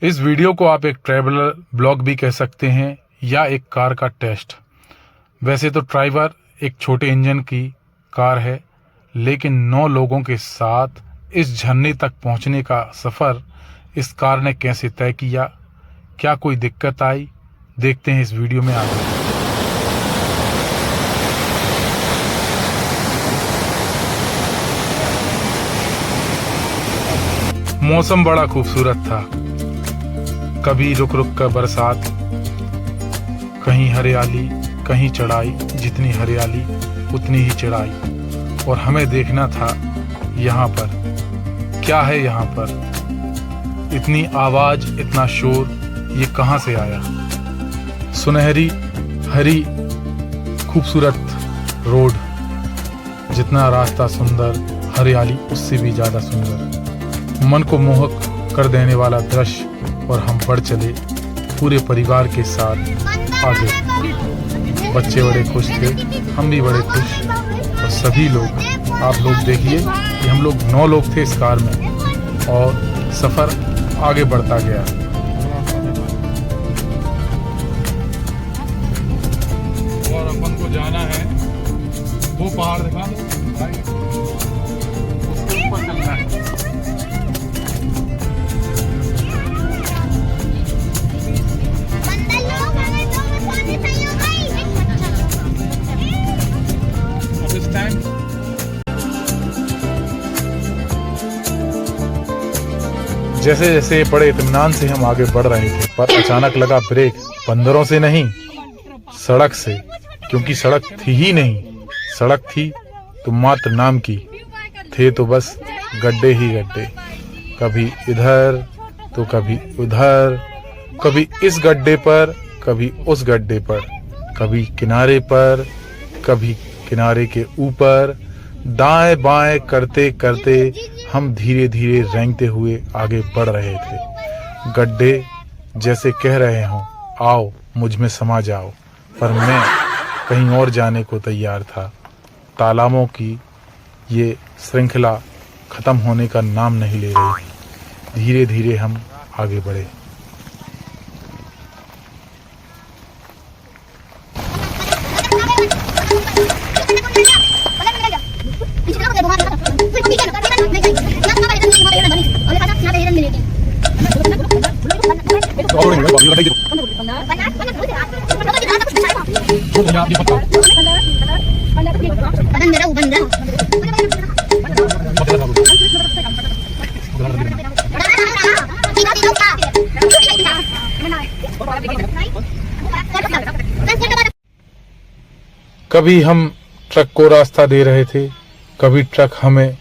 इस वीडियो को आप एक ट्रैवलर ब्लॉग भी कह सकते हैं या एक कार का टेस्ट। वैसे तो ड्राइवर एक छोटे इंजन की कार है, लेकिन 9 लोगों के साथ इस झरने तक पहुंचने का सफ़र इस कार ने कैसे तय किया, क्या कोई दिक्कत आई, देखते हैं इस वीडियो में आगे। मौसम बड़ा खूबसूरत था। कभी रुक रुक कर बरसात, कहीं हरियाली, कहीं चढ़ाई। जितनी हरियाली उतनी ही चढ़ाई। और हमें देखना था यहाँ पर क्या है। यहाँ पर इतनी आवाज, इतना शोर, ये कहाँ से आया। सुनहरी हरी खूबसूरत रोड, जितना रास्ता सुंदर, हरियाली उससे भी ज्यादा सुंदर, मन को मोहक कर देने वाला दृश्य। और हम बढ़ चले पूरे परिवार के साथ आगे। बच्चे बड़े खुश थे, हम भी बड़े खुश, और सभी लोग। आप लोग देखिए कि हम लोग 9 लोग थे इस कार में, और सफ़र आगे बढ़ता गया। और अपन को जाना है वो पहाड़, दिखा दो, उसके ऊपर चलना है। जैसे जैसे बड़े इत्मीनान से हम आगे बढ़ रहे थे, पर अचानक लगा ब्रेक। बंदरों से नहीं, सड़क से, क्योंकि सड़क थी ही नहीं। सड़क थी तो मात्र नाम की, थे तो बस गड्ढे ही गड्ढे। कभी इधर तो कभी उधर, कभी इस गड्ढे पर, कभी उस गड्ढे पर, कभी किनारे पर, कभी किनारे के ऊपर। दाएं बाएं करते करते हम धीरे धीरे रेंगते हुए आगे बढ़ रहे थे। गड्ढे जैसे कह रहे हों, आओ मुझ में समा जाओ, पर मैं कहीं और जाने को तैयार था। तालाबों की ये श्रृंखला खत्म होने का नाम नहीं ले रही थी। धीरे धीरे हम आगे बढ़े। कभी हम ट्रक को रास्ता दे रहे थे, कभी ट्रक हमें।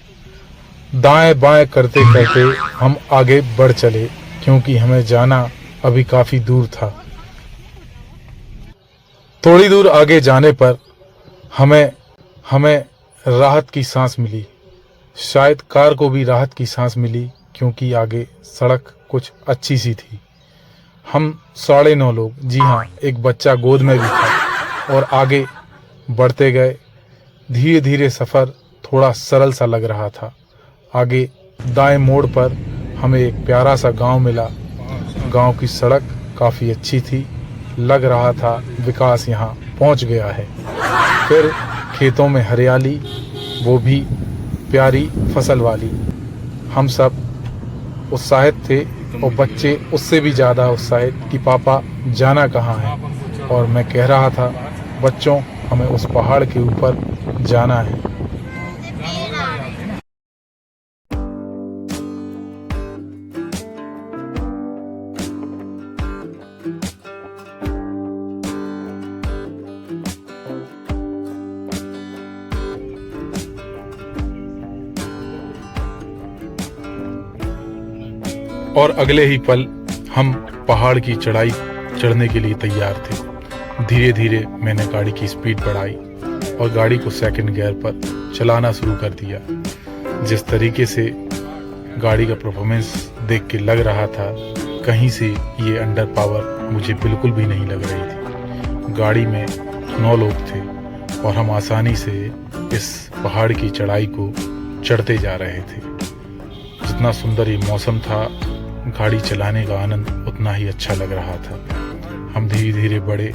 दाएं बाएं करते करते हम आगे बढ़ चले, क्योंकि हमें जाना अभी काफी दूर था। थोड़ी दूर आगे जाने पर हमें राहत की सांस मिली। शायद कार को भी राहत की सांस मिली, क्योंकि आगे सड़क कुछ अच्छी सी थी। हम 9.5 लोग, जी हाँ, एक बच्चा गोद में भी था, और आगे बढ़ते गए। धीरे धीरे सफ़र थोड़ा सरल सा लग रहा था। आगे दाएं मोड़ पर हमें एक प्यारा सा गांव मिला। गांव की सड़क काफ़ी अच्छी थी, लग रहा था विकास यहाँ पहुँच गया है। फिर खेतों में हरियाली, वो भी प्यारी फसल वाली। हम सब उत्साहित थे, और बच्चे उससे भी ज़्यादा उत्साहित कि पापा जाना कहाँ है। और मैं कह रहा था, बच्चों हमें उस पहाड़ के ऊपर जाना है। और अगले ही पल हम पहाड़ की चढ़ाई चढ़ने के लिए तैयार थे। धीरे धीरे मैंने गाड़ी की स्पीड बढ़ाई और गाड़ी को सेकंड गियर पर चलाना शुरू कर दिया। जिस तरीके से गाड़ी का परफॉर्मेंस देख के लग रहा था, कहीं से ये अंडर पावर मुझे बिल्कुल भी नहीं लग रही थी। गाड़ी में 9 लोग थे, और हम आसानी से इस पहाड़ की चढ़ाई को चढ़ते जा रहे थे। जितना सुंदर ये मौसम था, गाड़ी चलाने का आनंद उतना ही अच्छा लग रहा था। हम धीरे धीरे बढ़े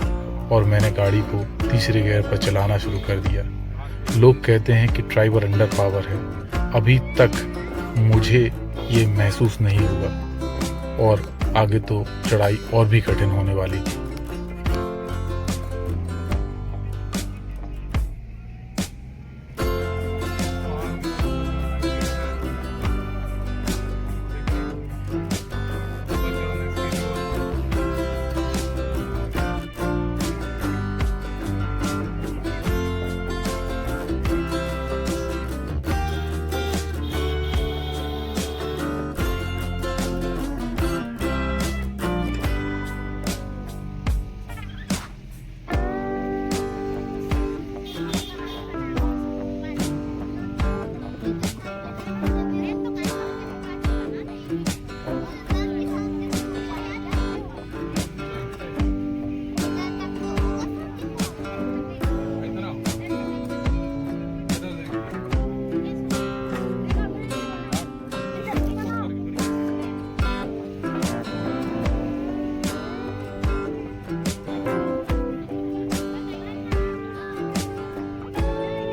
और मैंने गाड़ी को तीसरे गियर पर चलाना शुरू कर दिया। लोग कहते हैं कि ड्राइवर अंडर पावर है, अभी तक मुझे ये महसूस नहीं हुआ और आगे तो चढ़ाई और भी कठिन होने वाली थी।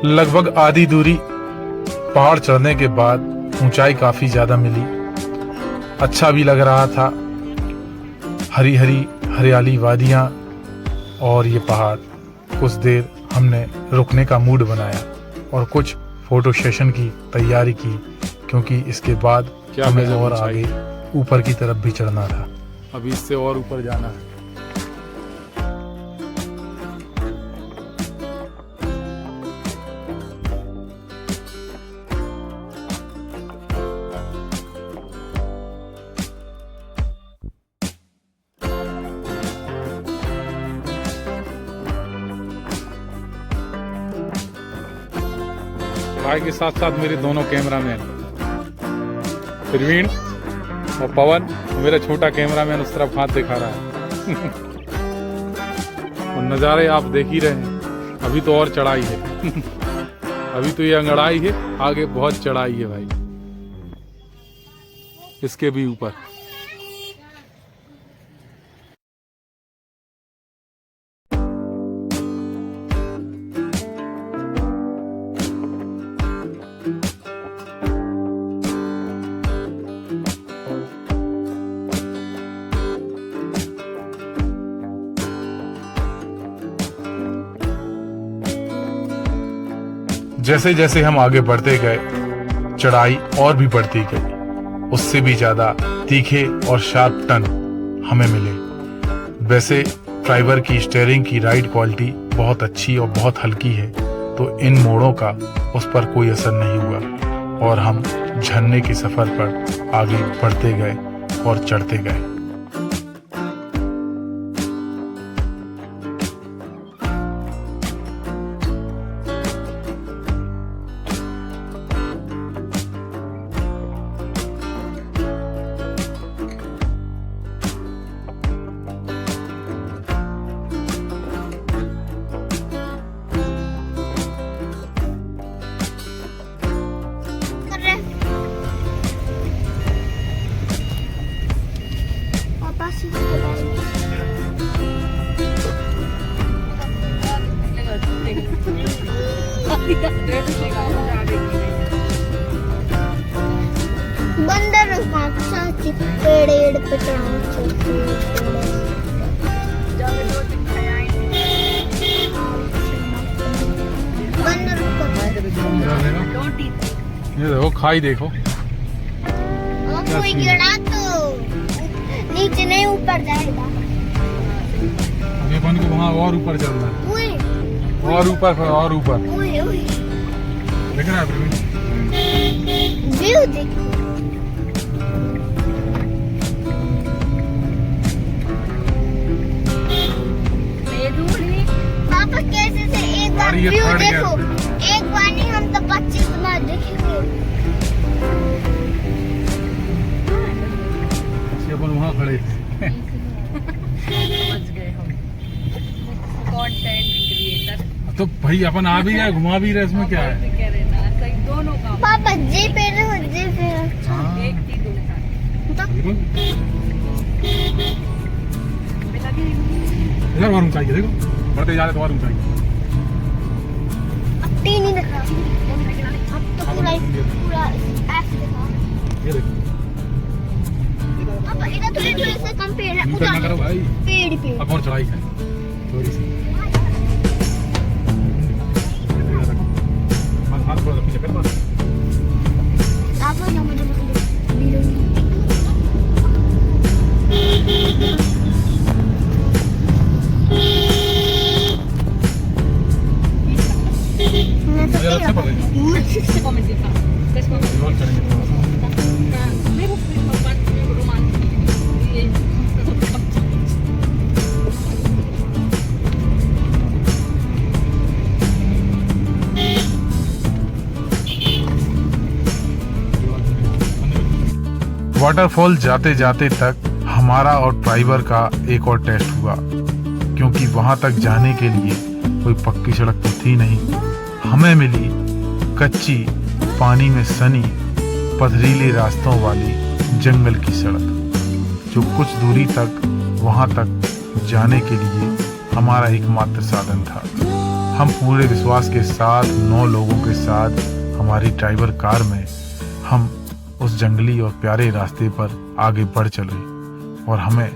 लगभग आधी दूरी पहाड़ चढ़ने के बाद ऊंचाई काफी ज्यादा मिली। अच्छा भी लग रहा था, हरी हरी हरियाली वादियां और ये पहाड़। कुछ देर हमने रुकने का मूड बनाया और कुछ फोटो सेशन की तैयारी की, क्योंकि इसके बाद हमें और आगे ऊपर की तरफ भी चढ़ना था। अभी इससे और ऊपर जाना है। भाई के साथ साथ मेरे दोनों कैमरामैन प्रवीण और पवन, मेरा छोटा कैमरामैन उस तरफ हाथ दिखा रहा है। और नज़ारे आप देख ही रहे हैं। अभी तो और चढ़ाई है। अभी तो ये अंगड़ाई है, आगे बहुत चढ़ाई है भाई, इसके भी ऊपर। जैसे जैसे हम आगे बढ़ते गए, चढ़ाई और भी बढ़ती गई। उससे भी ज्यादा तीखे और शार्प टर्न हमें मिले। वैसे ड्राइवर की स्टीयरिंग की राइड क्वालिटी बहुत अच्छी और बहुत हल्की है, तो इन मोड़ों का उस पर कोई असर नहीं हुआ और हम झरने के सफर पर आगे बढ़ते गए और चढ़ते गए। बंदर पेड़ पे ये देखो, खाई देखो। कोई गिरा तो नीचे नहीं, ऊपर जाएगा। अपन को वहाँ और ऊपर चलना है, और ऊपर और ऊपर। देख रहा है व्यू, देखो। पापा कैसे से एक बार व्यू देखो, एक बार नहीं हम तो 25 बार देखेंगे। अपन वहाँ खड़े थे। समझ गए हम, कंटेंट क्रिएटर। तो भाई अपन आ भी गए, घुमा भी रहे, इसमें क्या है? दोनों का पापा जी पे रहो, जी पे एक थी दो देखो इधर और ऊंचाई है, देखो बढ़ते जा रहे तो और ऊंचाई। अब तीन ही दिख रहा, अब तो पूरा पूरा ऐसे दिखा। ये देखो अब इधर थोड़े थोड़े से कम पेड़ है, ऊपर ना करो भाई, पेड़ अब और चढ़ाई है थोड़ी सी। हाथ थोड़ा सा पीछे कर बस। आप लोग ना मुझे मुझे अच्छा पड़ रही है। और चढ़ेंगे थोड़ा सा। वाटरफॉल जाते जाते तक हमारा और ड्राइवर का एक और टेस्ट हुआ, क्योंकि वहां तक जाने के लिए कोई पक्की सड़क तो थी नहीं। हमें मिली कच्ची, पानी में सनी, पथरीले रास्तों वाली जंगल की सड़क, जो कुछ दूरी तक वहां तक जाने के लिए हमारा एकमात्र साधन था। हम पूरे विश्वास के साथ 9 लोगों के साथ हमारी ड्राइवर कार में हम उस जंगली और प्यारे रास्ते पर आगे बढ़ चले और हमें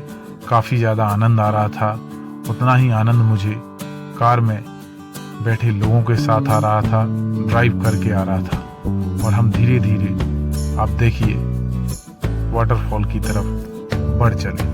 काफ़ी ज़्यादा आनंद आ रहा था। उतना ही आनंद मुझे कार में बैठे लोगों के साथ आ रहा था, ड्राइव करके आ रहा था। और हम धीरे धीरे, आप देखिए, वाटरफॉल की तरफ बढ़ चले।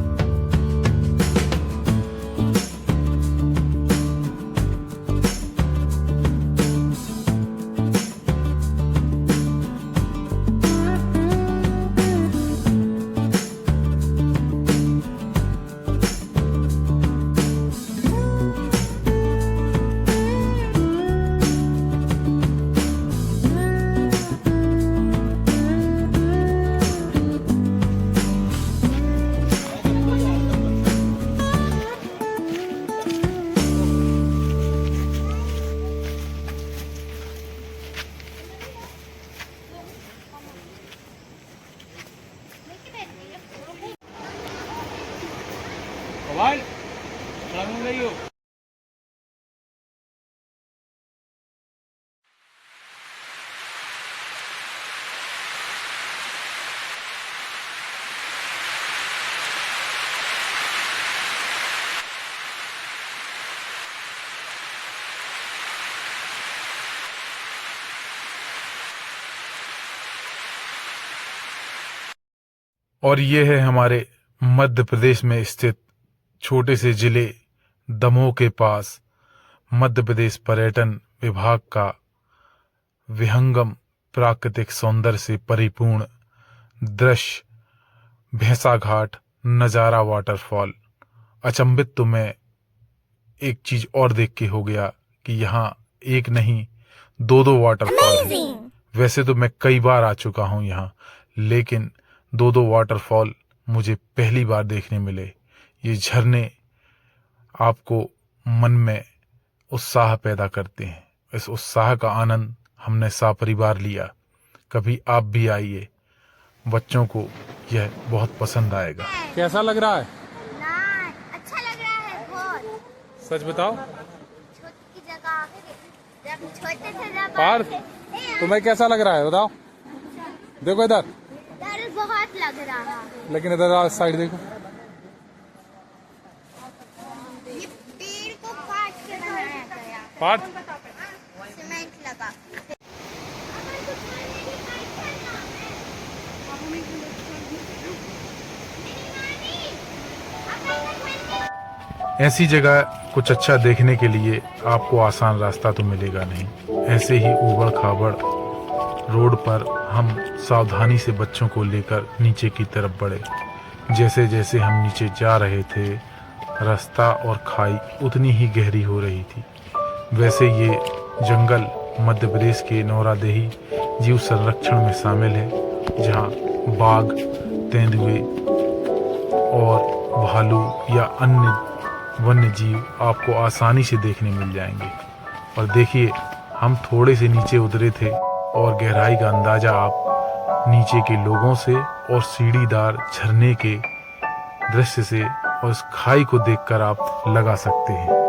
और ये है हमारे मध्य प्रदेश में स्थित छोटे से जिले दमोह के पास मध्य प्रदेश पर्यटन विभाग का विहंगम प्राकृतिक सौंदर्य से परिपूर्ण दृश्य भैंसा घाट नज़ारा वाटरफॉल। अचंभित तो मैं एक चीज और देख के हो गया कि यहाँ एक नहीं 2 वाटरफॉल हैं। वैसे तो मैं कई बार आ चुका हूँ यहाँ, लेकिन 2 वाटरफॉल मुझे पहली बार देखने मिले। ये झरने आपको मन में उत्साह पैदा करते हैं। इस उत्साह का आनंद हमने सपरिवार लिया। कभी आप भी आइए, बच्चों को यह बहुत पसंद आएगा। कैसा लग रहा है? अच्छा लग रहा है बहुत। सच बताओ। छोटी जगह जब छोटे थे जब पार्थ, तुम्हें कैसा लग रहा है बताओ? देखो इधर। डर बहुत लग रहा है। लेकिन इधर साइड देखो। ये पेड़ को काट के बनाया गया। पार्थ, सीमेंट लगा। ऐसी जगह कुछ अच्छा देखने के लिए आपको आसान रास्ता तो मिलेगा नहीं। ऐसे ही ऊबड़ खाबड़ रोड पर हम सावधानी से बच्चों को लेकर नीचे की तरफ बढ़े। जैसे जैसे हम नीचे जा रहे थे, रास्ता और खाई उतनी ही गहरी हो रही थी। वैसे ये जंगल मध्य प्रदेश के नौरादेही जीव संरक्षण में शामिल है, जहाँ बाघ, तेंदुए और भालू या अन्य वन्य जीव आपको आसानी से देखने मिल जाएंगे। और देखिए, हम थोड़े से नीचे उतरे थे और गहराई का अंदाजा आप नीचे के लोगों से और सीढ़ीदार झरने के दृश्य से और इस खाई को देखकर आप लगा सकते हैं।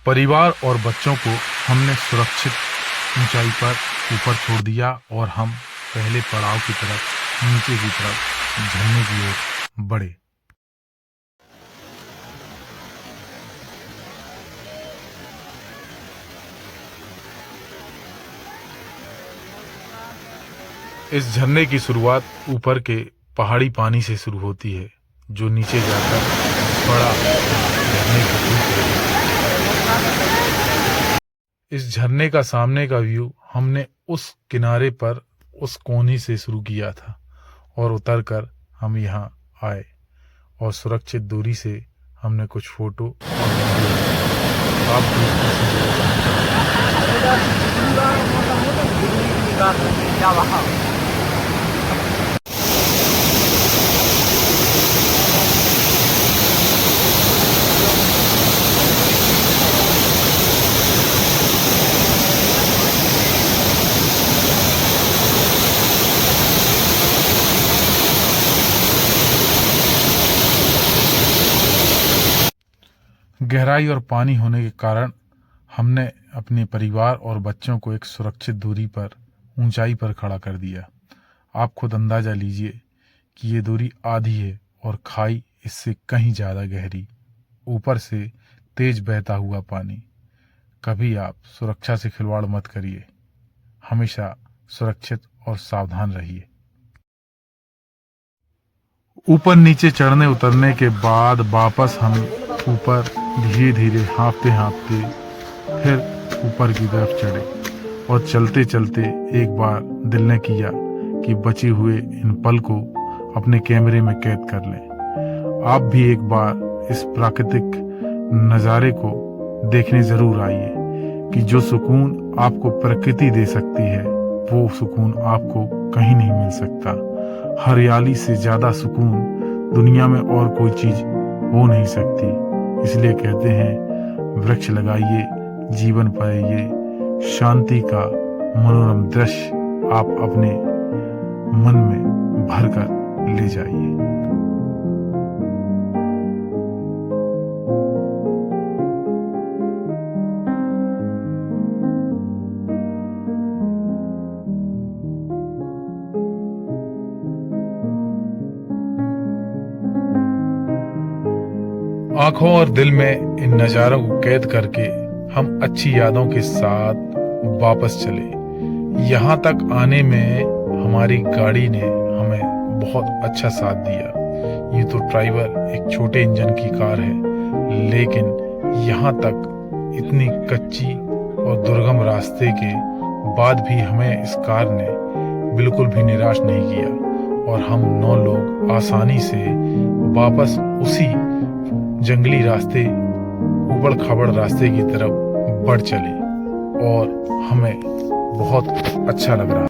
परिवार और बच्चों को हमने सुरक्षित ऊंचाई पर ऊपर छोड़ दिया और हम पहले पड़ाव की तरफ नीचे की तरफ झरने की ओर बढ़े। इस झरने की शुरुआत ऊपर के पहाड़ी पानी से शुरू होती है, जो नीचे जाकर बड़ा झरने का रूप लेता है। इस झरने का सामने का व्यू हमने उस किनारे पर उस कोने से शुरू किया था और उतरकर हम यहाँ आए और सुरक्षित दूरी से हमने कुछ फोटो और वीडियो आप गहराई और पानी होने के कारण हमने अपने परिवार और बच्चों को एक सुरक्षित दूरी पर ऊंचाई पर खड़ा कर दिया। आप खुद अंदाजा लीजिए कि ये दूरी आधी है और खाई इससे कहीं ज़्यादा गहरी, ऊपर से तेज बहता हुआ पानी। कभी आप सुरक्षा से खिलवाड़ मत करिए, हमेशा सुरक्षित और सावधान रहिए। ऊपर नीचे चढ़ने उतरने के बाद वापस हम ऊपर धीरे धीरे हाँफते हाँफते फिर ऊपर की तरफ चढ़े और चलते चलते एक बार दिल ने किया कि बचे हुए इन पल को अपने कैमरे में कैद कर लें। आप भी एक बार इस प्राकृतिक नज़ारे को देखने जरूर आइए कि जो सुकून आपको प्रकृति दे सकती है वो सुकून आपको कहीं नहीं मिल सकता। हरियाली से ज्यादा सुकून दुनिया में और कोई चीज हो नहीं सकती। इसलिए कहते हैं वृक्ष लगाइए, जीवन पाइए, शांति का मनोरम दृश्य आप अपने मन में भरकर ले जाइए। आंखों और दिल में इन नज़ारों को कैद करके हम अच्छी यादों के साथ वापस चले। यहाँ तक आने में हमारी गाड़ी ने हमें बहुत अच्छा साथ दिया। ये तो ड्राइवर एक छोटे इंजन की कार है, लेकिन यहाँ तक इतनी कच्ची और दुर्गम रास्ते के बाद भी हमें इस कार ने बिल्कुल भी निराश नहीं किया और हम 9 लोग आसानी से वापस उसी जंगली रास्ते, ऊबड़ खाबड़ रास्ते की तरफ बढ़ चले और हमें बहुत अच्छा लग रहा।